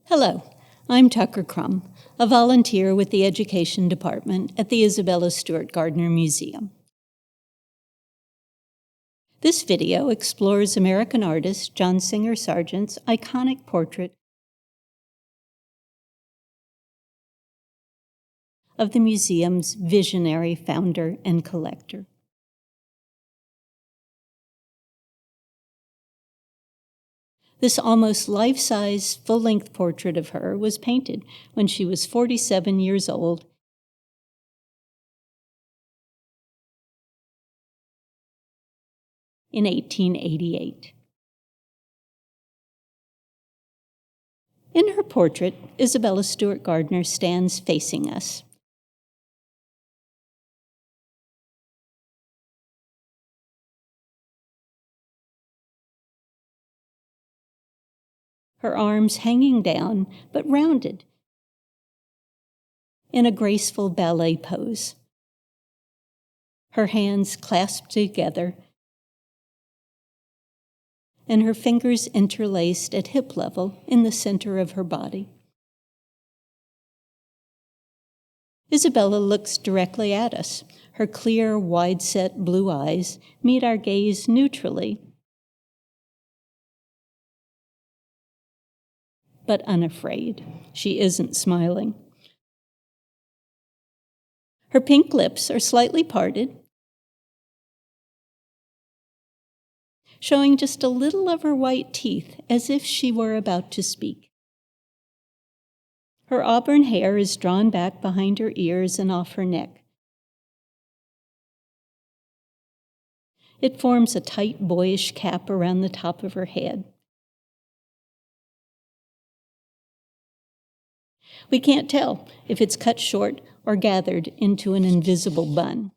Hello, I'm Tucker Crum, a volunteer with the Education Department at the Isabella Stewart Gardner Museum. This video explores American artist John Singer Sargent's iconic portrait of the museum's visionary founder and collector. This almost life-size, full-length portrait of her was painted when she was 47 years old in 1888. In her portrait, Isabella Stewart Gardner stands facing us. Her arms hanging down, but rounded, in a graceful ballet pose. Her hands clasped together, and her fingers interlaced at hip level in the center of her body. Isabella looks directly at us. Her clear, wide-set blue eyes meet our gaze neutrally, but unafraid. She isn't smiling. Her pink lips are slightly parted, showing just a little of her white teeth as if she were about to speak. Her auburn hair is drawn back behind her ears and off her neck. It forms a tight, boyish cap around the top of her head. We can't tell if it's cut short or gathered into an invisible bun.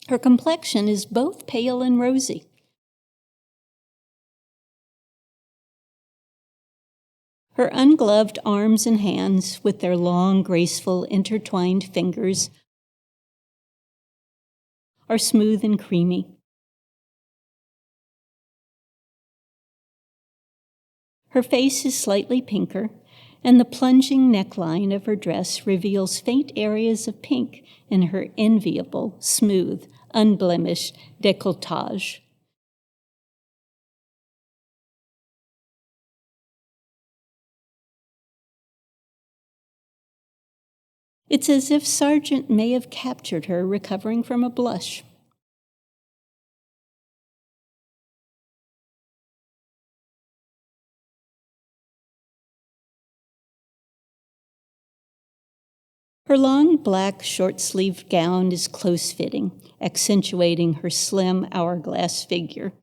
Her complexion is both pale and rosy. Her ungloved arms and hands, with their long, graceful, intertwined fingers, are smooth and creamy. Her face is slightly pinker, and the plunging neckline of her dress reveals faint areas of pink in her enviable, smooth, unblemished décolletage. It's as if Sargent may have captured her recovering from a blush. Her long, black, short-sleeved gown is close-fitting, accentuating her slim, hourglass figure,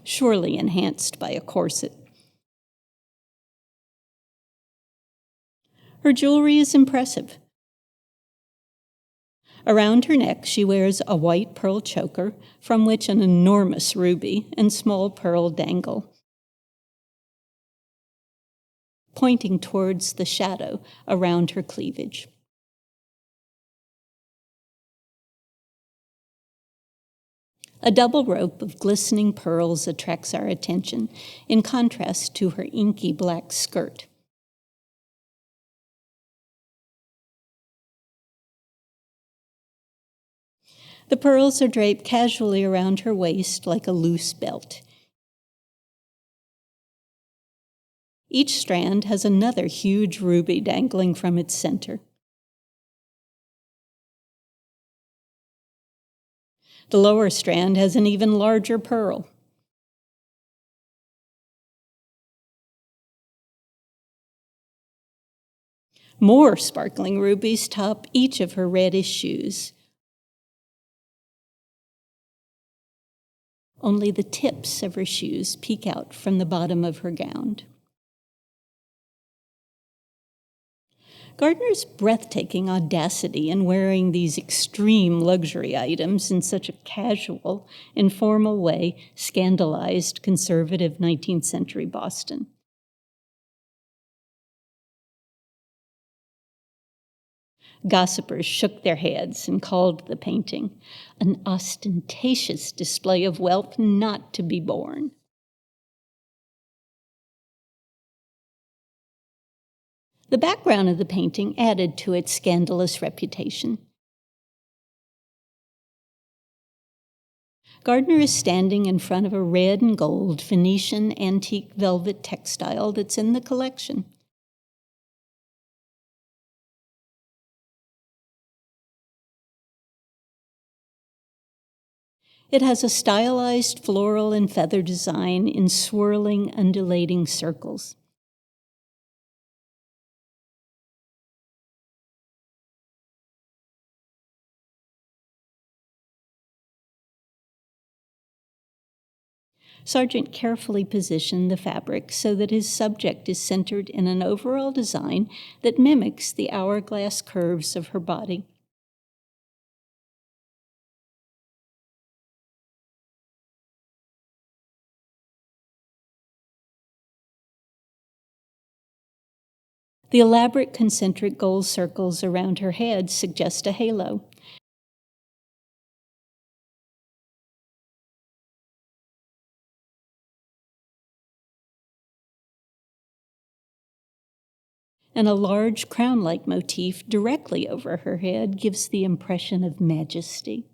surely enhanced by a corset. Her jewelry is impressive. Around her neck, she wears a white pearl choker from which an enormous ruby and small pearl dangle, pointing towards the shadow around her cleavage. A double rope of glistening pearls attracts our attention, in contrast to her inky black skirt. The pearls are draped casually around her waist like a loose belt. Each strand has another huge ruby dangling from its center. The lower strand has an even larger pearl. More sparkling rubies top each of her reddish shoes. Only the tips of her shoes peek out from the bottom of her gown. Gardner's breathtaking audacity in wearing these extreme luxury items in such a casual, informal way scandalized conservative 19th century Boston. Gossipers shook their heads and called the painting an ostentatious display of wealth not to be borne. The background of the painting added to its scandalous reputation. Gardner is standing in front of a red and gold Venetian antique velvet textile that's in the collection. It has a stylized floral and feather design in swirling, undulating circles. Sargent carefully positioned the fabric so that his subject is centered in an overall design that mimics the hourglass curves of her body. The elaborate concentric gold circles around her head suggest a halo. And a large crown-like motif directly over her head gives the impression of majesty.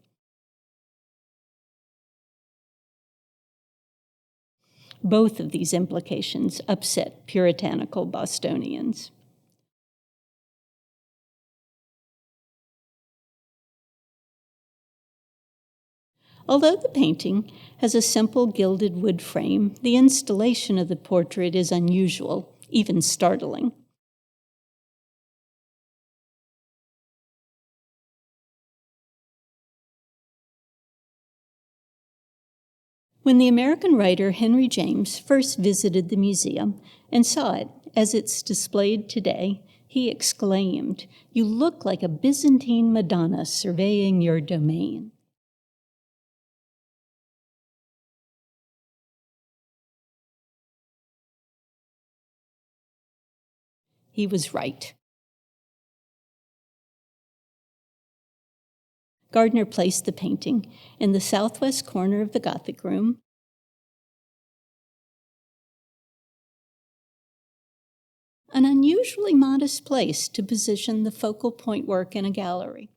Both of these implications upset puritanical Bostonians. Although the painting has a simple gilded wood frame, the installation of the portrait is unusual, even startling. When the American writer Henry James first visited the museum and saw it as it's displayed today, he exclaimed, "You look like a Byzantine Madonna surveying your domain." He was right. Gardner placed the painting in the southwest corner of the Gothic Room, an unusually modest place to position the focal point work in a gallery.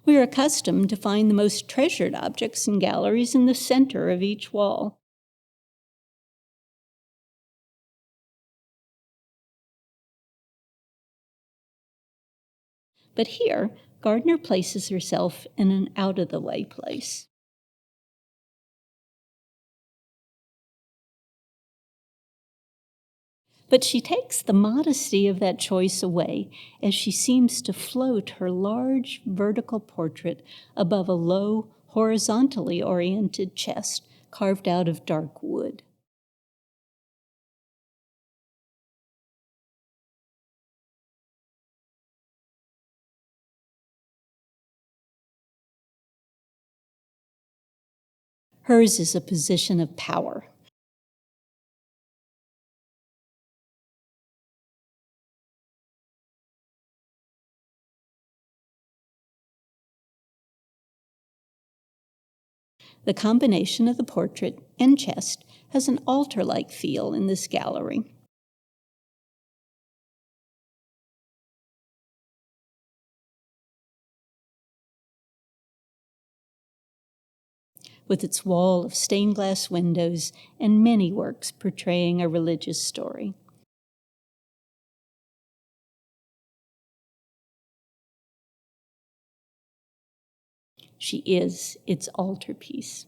We are accustomed to find the most treasured objects in galleries in the center of each wall. But here, Gardner places herself in an out-of-the-way place. But she takes the modesty of that choice away as she seems to float her large vertical portrait above a low, horizontally oriented chest carved out of dark wood. Hers is a position of power. The combination of the portrait and chest has an altar-like feel in this gallery. With its wall of stained glass windows and many works portraying a religious story. She is its altarpiece.